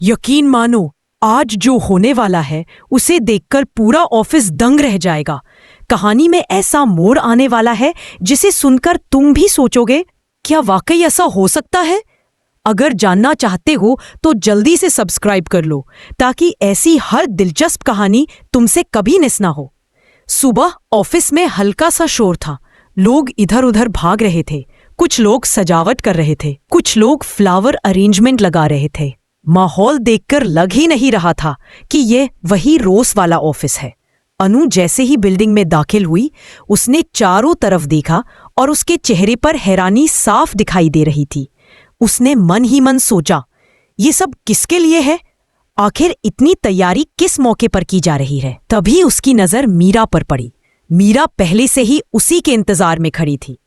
यकीन मानो, आज जो होने वाला है उसे देखकर पूरा ऑफिस दंग रह जाएगा। कहानी में ऐसा मोड़ आने वाला है जिसे सुनकर तुम भी सोचोगे, क्या वाकई ऐसा हो सकता है? अगर जानना चाहते हो तो जल्दी से सब्सक्राइब कर लो ताकि ऐसी हर दिलचस्प कहानी तुमसे कभी मिस ना हो। सुबह ऑफिस में हल्का सा शोर था। लोग इधर उधर भाग रहे थे। कुछ लोग सजावट कर रहे थे, कुछ लोग फ्लावर अरेंजमेंट लगा रहे थे। माहौल देखकर लग ही नहीं रहा था कि ये वही रोज वाला ऑफिस है। अनु जैसे ही बिल्डिंग में दाखिल हुई, उसने चारों तरफ देखा और उसके चेहरे पर हैरानी साफ दिखाई दे रही थी। उसने मन ही मन सोचा, ये सब किसके लिए है? आखिर इतनी तैयारी किस मौके पर की जा रही है? तभी उसकी नजर मीरा पर पड़ी। मीरा पहले से ही उसी के इंतजार में खड़ी थी।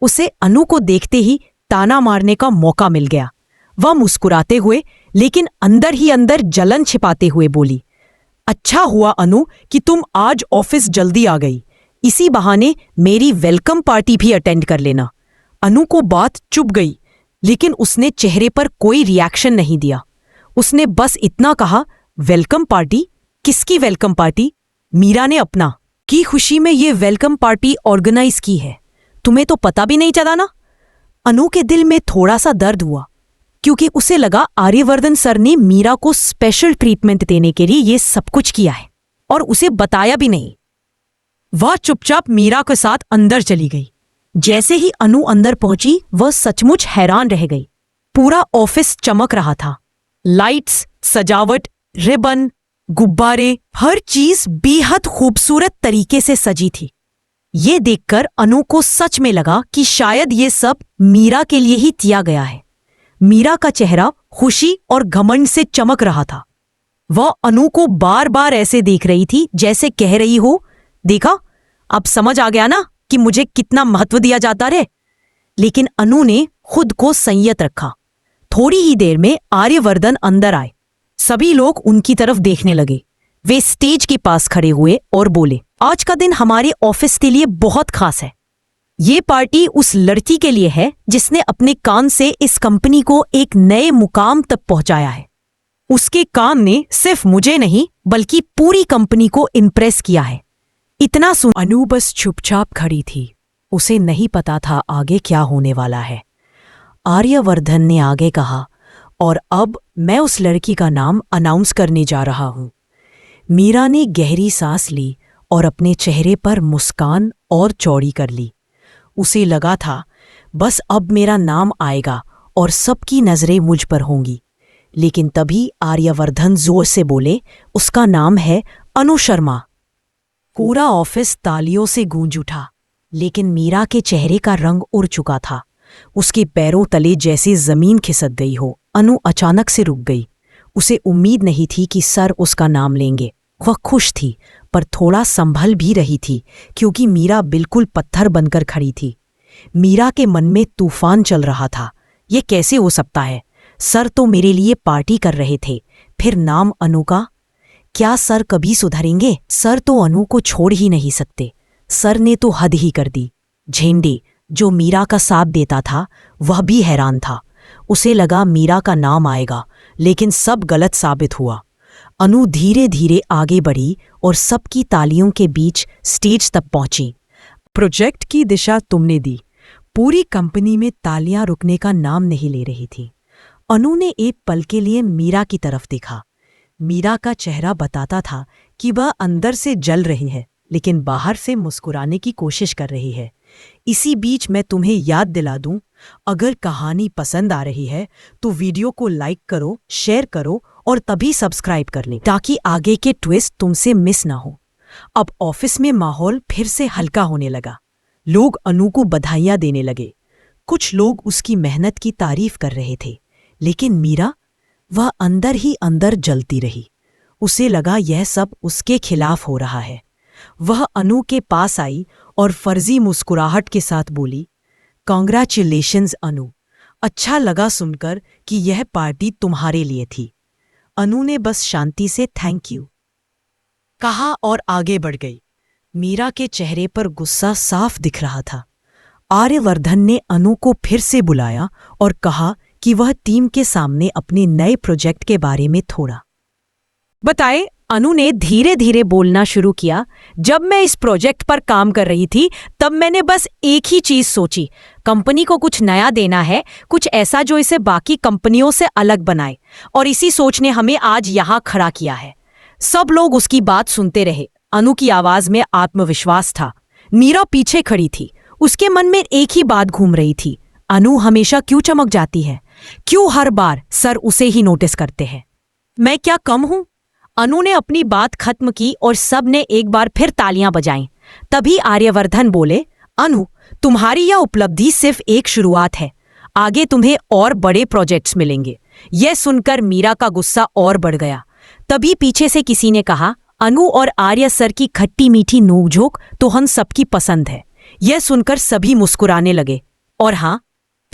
उसे अनु को देखते ही ताना मारने का मौका मिल गया। वह मुस्कुराते हुए लेकिन अंदर ही अंदर जलन छिपाते हुए बोली, अच्छा हुआ अनु कि तुम आज ऑफिस जल्दी आ गई। इसी बहाने मेरी वेलकम पार्टी भी अटेंड कर लेना। अनु को बात चुभ गई, लेकिन उसने चेहरे पर कोई रिएक्शन नहीं दिया। उसने बस इतना कहा, वेलकम पार्टी? किसकी वेलकम पार्टी? मीरा ने अपना की खुशी में ये वेलकम पार्टी ऑर्गेनाइज की है। तुम्हें तो पता भी नहीं चला ना? अनु के दिल में थोड़ा सा दर्द हुआ, क्योंकि उसे लगा आर्यवर्धन सर ने मीरा को स्पेशल ट्रीटमेंट देने के लिए ये सब कुछ किया है और उसे बताया भी नहीं। वह चुपचाप मीरा के साथ अंदर चली गई। जैसे ही अनु अंदर पहुंची, वह सचमुच हैरान रह गई। पूरा ऑफिस चमक रहा था। लाइट्स, सजावट, रिबन, गुब्बारे, हर चीज बेहद खूबसूरत तरीके से सजी थी। ये देखकर अनु को सच में लगा कि शायद ये सब मीरा के लिए ही किया गया है। मीरा का चेहरा खुशी और घमंड से चमक रहा था। वह अनु को बार बार ऐसे देख रही थी जैसे कह रही हो, देखा, अब समझ आ गया ना कि मुझे कितना महत्व दिया जाता है। लेकिन अनु ने खुद को संयत रखा। थोड़ी ही देर में आर्यवर्धन अंदर आए। सभी लोग उनकी तरफ देखने लगे। वे स्टेज के पास खड़े हुए और बोले, आज का दिन हमारे ऑफिस के लिए बहुत खास है। ये पार्टी उस लड़की के लिए है जिसने अपने काम से इस कंपनी को एक नए मुकाम तक पहुंचाया है। उसके काम ने सिर्फ मुझे नहीं बल्कि पूरी कंपनी को इम्प्रेस किया है। इतना सुन अनु बस चुपचाप खड़ी थी। उसे नहीं पता था आगे क्या होने वाला है। आर्यवर्धन ने आगे कहा, और अब मैं उस लड़की का नाम अनाउंस करने जा रहा हूं। मीरा ने गहरी सांस ली और अपने चेहरे पर मुस्कान और चौड़ी कर ली। उसे लगा था बस अब मेरा नाम आएगा और सबकी नजरें मुझ पर होंगी। लेकिन तभी आर्यवर्धन जोर से बोले, उसका नाम है अनु शर्मा। पूरा ऑफिस तालियों से गूंज उठा, लेकिन मीरा के चेहरे का रंग उड़ चुका था। उसके पैरों तले जैसे जमीन खिसक गई हो। अनु अचानक से रुक गई। उसे उम्मीद नहीं थी कि सर उसका नाम लेंगे। वह खुश थी, पर थोड़ा संभल भी रही थी, क्योंकि मीरा बिल्कुल पत्थर बनकर खड़ी थी। मीरा के मन में तूफान चल रहा था। ये कैसे हो सकता है? सर तो मेरे लिए पार्टी कर रहे थे, फिर नाम अनु का? क्या सर कभी सुधरेंगे? सर तो अनु को छोड़ ही नहीं सकते। सर ने तो हद ही कर दी। झेंडे, जो मीरा का साथ देता था, वह भी हैरान था। उसे लगा मीरा का नाम आएगा, लेकिन सब गलत साबित हुआ। अनु धीरे धीरे आगे बढ़ी और सबकी तालियों के बीच स्टेज तक पहुंची। प्रोजेक्ट की दिशा तुमने दी। पूरी कंपनी में तालियां रुकने का नाम नहीं ले रही थी। अनु ने एक पल के लिए मीरा की तरफ देखा। मीरा का चेहरा बताता था कि वह अंदर से जल रही है, लेकिन बाहर से मुस्कुराने की कोशिश कर रही है। इसी बीच मैं तुम्हें याद दिला दूं, अगर कहानी पसंद आ रही है तो वीडियो को लाइक करो, शेयर करो और तभी सब्सक्राइब कर लें, ताकि आगे के ट्विस्ट तुमसे मिस ना हो। अब ऑफिस में माहौल फिर से हल्का होने लगा। लोग अनु को बधाइयां देने लगे। कुछ लोग उसकी मेहनत की तारीफ कर रहे थे, लेकिन मीरा, वह अंदर ही अंदर जलती रही। उसे लगा यह सब उसके खिलाफ हो रहा है। वह अनु के पास आई और फर्जी मुस्कुराहट के साथ बोली, कांग्रेचुलेशंस अनु, अच्छा लगा सुनकर कि यह पार्टी तुम्हारे लिए थी। अनु ने बस शांति से थैंक यू कहा और आगे बढ़ गई। मीरा के चेहरे पर गुस्सा साफ दिख रहा था। आर्यवर्धन ने अनु को फिर से बुलाया और कहा कि वह टीम के सामने अपने नए प्रोजेक्ट के बारे में थोड़ा बताए। अनु ने धीरे धीरे बोलना शुरू किया। जब मैं इस प्रोजेक्ट पर काम कर रही थी तब मैंने बस एक ही चीज सोची, कंपनी को कुछ नया देना है, कुछ ऐसा जो इसे बाकी कंपनियों से अलग बनाए। और इसी सोच ने हमें आज यहाँ खड़ा किया है। सब लोग उसकी बात सुनते रहे। अनु की आवाज में आत्मविश्वास था। मीरा पीछे खड़ी थी। उसके मन में एक ही बात घूम रही थी, अनु हमेशा क्यों चमक जाती है? क्यों हर बार सर उसे ही नोटिस करते हैं? मैं क्या कम हूं? अनु ने अपनी बात खत्म की और सब ने एक बार फिर तालियां बजाईं। तभी आर्यवर्धन बोले, अनु, तुम्हारी यह उपलब्धि सिर्फ एक शुरुआत है। आगे तुम्हें और बड़े प्रोजेक्ट्स मिलेंगे। यह सुनकर मीरा का गुस्सा और बढ़ गया। तभी पीछे से किसी ने कहा, अनु और आर्य सर की खट्टी मीठी नोकझोंक तो हम सबकी पसंद है। यह सुनकर सभी मुस्कुराने लगे। और हाँ,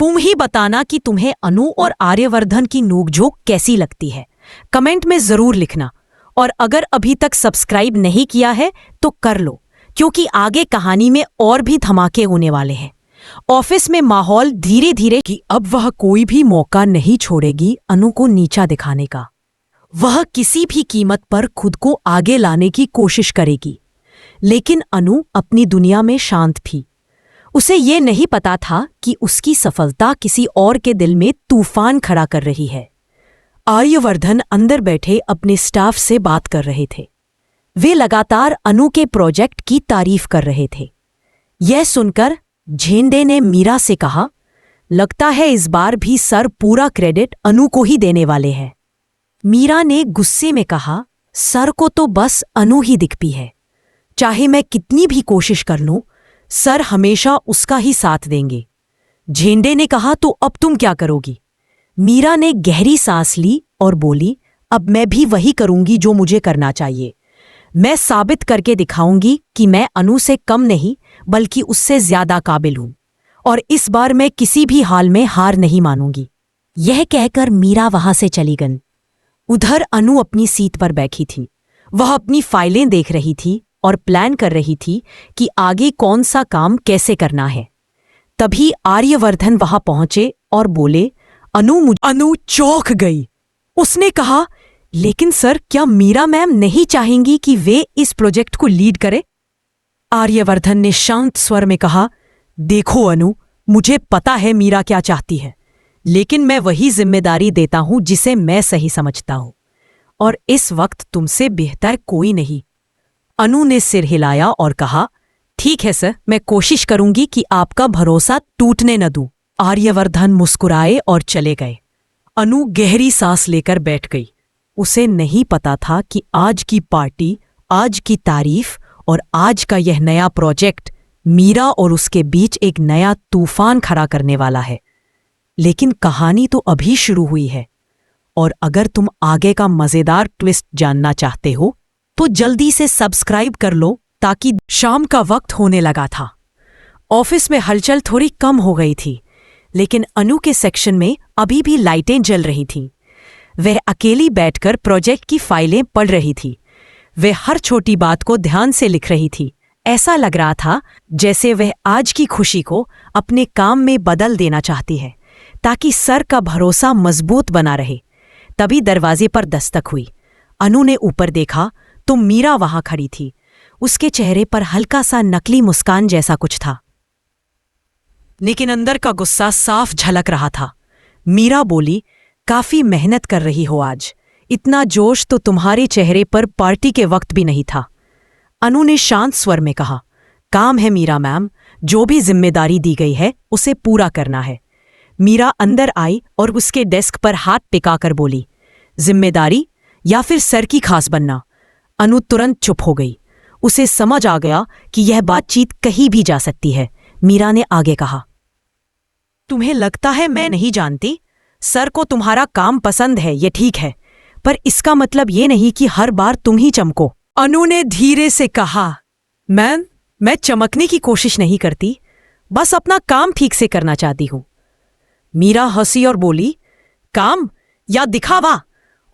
तुम ही बताना कि तुम्हें अनु और आर्यवर्धन की नोकझोंक कैसी लगती है। कमेंट में जरूर लिखना। और अगर अभी तक सब्सक्राइब नहीं किया है तो कर लो, क्योंकि आगे कहानी में और भी धमाके होने वाले हैं। ऑफिस में माहौल धीरे धीरे कि अब वह कोई भी मौका नहीं छोड़ेगी अनु को नीचा दिखाने का। वह किसी भी कीमत पर खुद को आगे लाने की कोशिश करेगी। लेकिन अनु अपनी दुनिया में शांत थी। उसे ये नहीं पता था कि उसकी सफलता किसी और के दिल में तूफान खड़ा कर रही है। आर्यवर्धन अंदर बैठे अपने स्टाफ से बात कर रहे थे। वे लगातार अनु के प्रोजेक्ट की तारीफ कर रहे थे। यह सुनकर झेंडे ने मीरा से कहा, लगता है इस बार भी सर पूरा क्रेडिट अनु को ही देने वाले हैं। मीरा ने गुस्से में कहा, सर को तो बस अनु ही दिखती है। चाहे मैं कितनी भी कोशिश कर लूं, सर हमेशा उसका ही साथ देंगे। झेंडे ने कहा, तो अब तुम क्या करोगी? मीरा ने गहरी सांस ली और बोली, अब मैं भी वही करूंगी जो मुझे करना चाहिए। मैं साबित करके दिखाऊंगी कि मैं अनु से कम नहीं बल्कि उससे ज्यादा काबिल हूं। और इस बार मैं किसी भी हाल में हार नहीं मानूंगी। यह कहकर मीरा वहां से चली गई। उधर अनु अपनी सीट पर बैठी थी। वह अपनी फाइलें देख रही थी और प्लान कर रही थी कि आगे कौन सा काम कैसे करना है। तभी आर्यवर्धन वहां पहुंचे और बोले, अनु चौंक गई। उसने कहा, लेकिन सर क्या मीरा मैम नहीं चाहेंगी कि वे इस प्रोजेक्ट को लीड करे? आर्यवर्धन ने शांत स्वर में कहा, देखो अनु, मुझे पता है मीरा क्या चाहती है, लेकिन मैं वही जिम्मेदारी देता हूं जिसे मैं सही समझता हूं, और इस वक्त तुमसे बेहतर कोई नहीं। अनु ने सिर हिलाया और कहा, ठीक है सर, मैं कोशिश करूंगी कि आपका भरोसा टूटने न दूं। आर्यवर्धन मुस्कुराए और चले गए। अनु गहरी सांस लेकर बैठ गई। उसे नहीं पता था कि आज की पार्टी, आज की तारीफ और आज का यह नया प्रोजेक्ट मीरा और उसके बीच एक नया तूफान खड़ा करने वाला है। लेकिन कहानी तो अभी शुरू हुई है। और अगर तुम आगे का मजेदार ट्विस्ट जानना चाहते हो तो जल्दी से सब्सक्राइब कर लो, ताकि शाम का वक्त होने लगा था। ऑफिस में हलचल थोड़ी कम हो गई थी, लेकिन अनु के सेक्शन में अभी भी लाइटें जल रही थीं। वह अकेली बैठकर प्रोजेक्ट की फाइलें पढ़ रही थी। वह हर छोटी बात को ध्यान से लिख रही थी। ऐसा लग रहा था जैसे वह आज की खुशी को अपने काम में बदल देना चाहती है, ताकि सर का भरोसा मजबूत बना रहे। तभी दरवाजे पर दस्तक हुई। अनु ने ऊपर देखा तो मीरा वहां खड़ी थी। उसके चेहरे पर हल्का सा नकली मुस्कान जैसा कुछ था, लेकिन अंदर का गुस्सा साफ झलक रहा था। मीरा बोली, काफी मेहनत कर रही हो आज। इतना जोश तो तुम्हारे चेहरे पर पार्टी के वक्त भी नहीं था। अनु ने शांत स्वर में कहा, काम है मीरा मैम, जो भी जिम्मेदारी दी गई है उसे पूरा करना है। मीरा अंदर आई और उसके डेस्क पर हाथ टिकाकर बोली, जिम्मेदारी या फिर सर की खास बनना? अनु तुरंत चुप हो गई। उसे समझ आ गया कि यह बातचीत कहीं भी जा सकती है। मीरा ने आगे कहा, तुम्हें लगता है मैं नहीं जानती? सर को तुम्हारा काम पसंद है, ये ठीक है, पर इसका मतलब ये नहीं कि हर बार तुम ही चमको। अनु ने धीरे से कहा, मैम, मैं चमकने की कोशिश नहीं करती, बस अपना काम ठीक से करना चाहती हूं। मीरा हंसी और बोली, काम या दिखावा?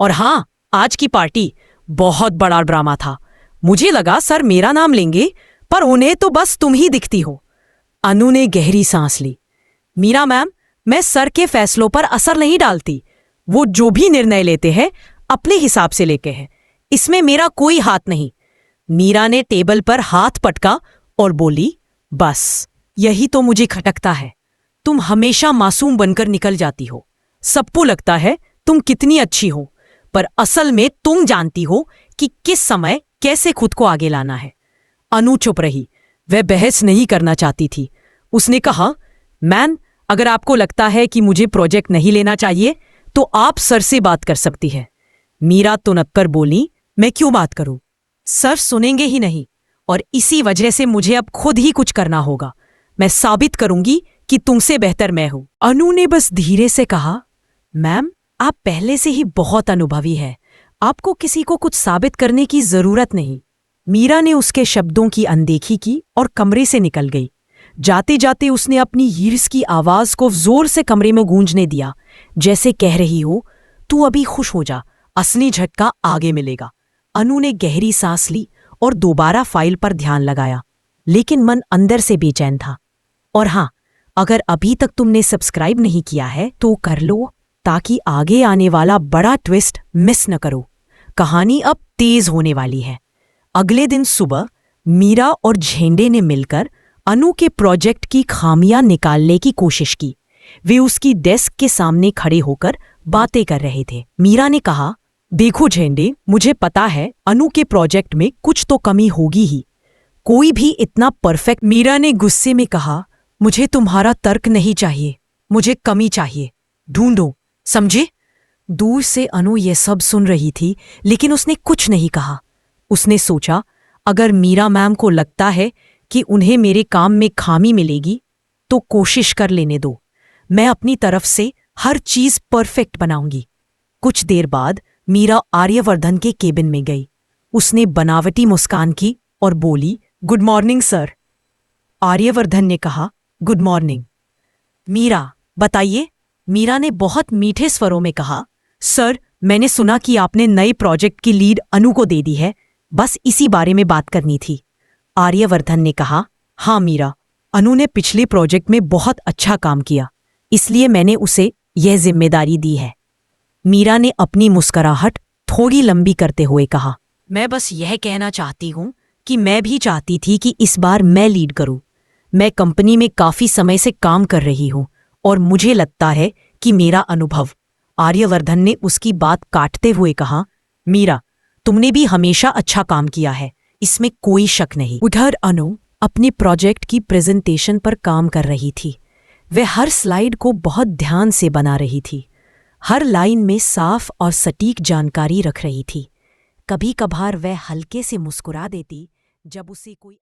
और हां, आज की पार्टी बहुत बड़ा ड्रामा था। मुझे लगा सर मेरा नाम लेंगे, पर उन्हें तो बस तुम ही दिखती हो। अनु ने गहरी सांस ली। मीरा मैम, मैं सर के फैसलों पर असर नहीं डालती। वो जो भी निर्णय लेते हैं अपने हिसाब से लेके हैं, इसमें मेरा कोई हाथ नहीं। मीरा ने टेबल पर हाथ पटका और बोली, बस यही तो मुझे खटकता है। तुम हमेशा मासूम बनकर निकल जाती हो। सबको लगता है तुम कितनी अच्छी हो, पर असल में तुम जानती हो कि किस समय कैसे खुद को आगे लाना है। अनु चुप रही। वह बहस नहीं करना चाहती थी। उसने कहा, मैम, अगर आपको लगता है कि मुझे प्रोजेक्ट नहीं लेना चाहिए तो आप सर से बात कर सकती है। मीरा तुनक्कर बोली, मैं क्यों बात करूं? सर सुनेंगे ही नहीं, और इसी वजह से मुझे अब खुद ही कुछ करना होगा। मैं साबित करूंगी कि तुमसे बेहतर मैं हूं। अनु ने बस धीरे से कहा, मैम, आप पहले से ही बहुत अनुभवी है, आपको किसी को कुछ साबित करने की जरूरत नहीं। मीरा ने उसके शब्दों की अनदेखी की और कमरे से निकल गई। जाते जाते उसने अपनी हीर्स की आवाज को जोर से कमरे में गूंजने दिया, जैसे कह रही हो, तू अभी खुश हो जा, असली झटका आगे मिलेगा। अनु ने गहरी सांस ली और दोबारा फाइल पर ध्यान लगाया, लेकिन मन अंदर से बेचैन था। और हाँ, अगर अभी तक तुमने सब्सक्राइब नहीं किया है तो कर लो, ताकि आगे आने वाला बड़ा ट्विस्ट मिस न करो। कहानी अब तेज होने वाली है। अगले दिन सुबह मीरा और झेंडे ने मिलकर अनु के प्रोजेक्ट की खामियां निकालने की कोशिश की। वे उसकी डेस्क के सामने खड़े होकर बातें कर रहे थे। मीरा ने कहा, देखो झेंडे, मुझे पता है अनु के प्रोजेक्ट में कुछ तो कमी होगी ही। कोई भी इतना परफेक्ट। मीरा ने गुस्से में कहा, मुझे तुम्हारा तर्क नहीं चाहिए, मुझे कमी चाहिए। ढूंढो, समझे? दूर से अनु ये सब सुन रही थी, लेकिन उसने कुछ नहीं कहा। उसने सोचा, अगर मीरा मैम को लगता है कि उन्हें मेरे काम में खामी मिलेगी तो कोशिश कर लेने दो। मैं अपनी तरफ से हर चीज परफेक्ट बनाऊंगी। कुछ देर बाद मीरा आर्यवर्धन के केबिन में गई। उसने बनावटी मुस्कान की और बोली, गुड मॉर्निंग सर। आर्यवर्धन ने कहा, गुड मॉर्निंग। मीरा, बताइए। मीरा ने बहुत मीठे स्वरों में कहा, सर, मैंने सुना कि आपने नए प्रोजेक्ट की लीड अनु को दे दी है, बस इसी बारे में बात करनी थी। आर्यवर्धन ने कहा, हाँ मीरा, अनु ने पिछले प्रोजेक्ट में बहुत अच्छा काम किया, इसलिए मैंने उसे यह जिम्मेदारी दी है। मीरा ने अपनी मुस्कुराहट थोड़ी लंबी करते हुए कहा, मैं बस यह कहना चाहती हूं कि मैं भी चाहती थी कि इस बार मैं लीड करूं। मैं कंपनी में काफी समय से काम कर रही हूं और मुझे लगता है कि मेरा अनुभव। आर्यवर्धन ने उसकी बात काटते हुए कहा, मीरा, तुमने भी हमेशा अच्छा काम किया है, इसमें कोई शक नहीं। उधर अनु अपने प्रोजेक्ट की प्रेजेंटेशन पर काम कर रही थी। वह हर स्लाइड को बहुत ध्यान से बना रही थी, हर लाइन में साफ और सटीक जानकारी रख रही थी। कभी कभार वह हल्के से मुस्कुरा देती जब उसे कोई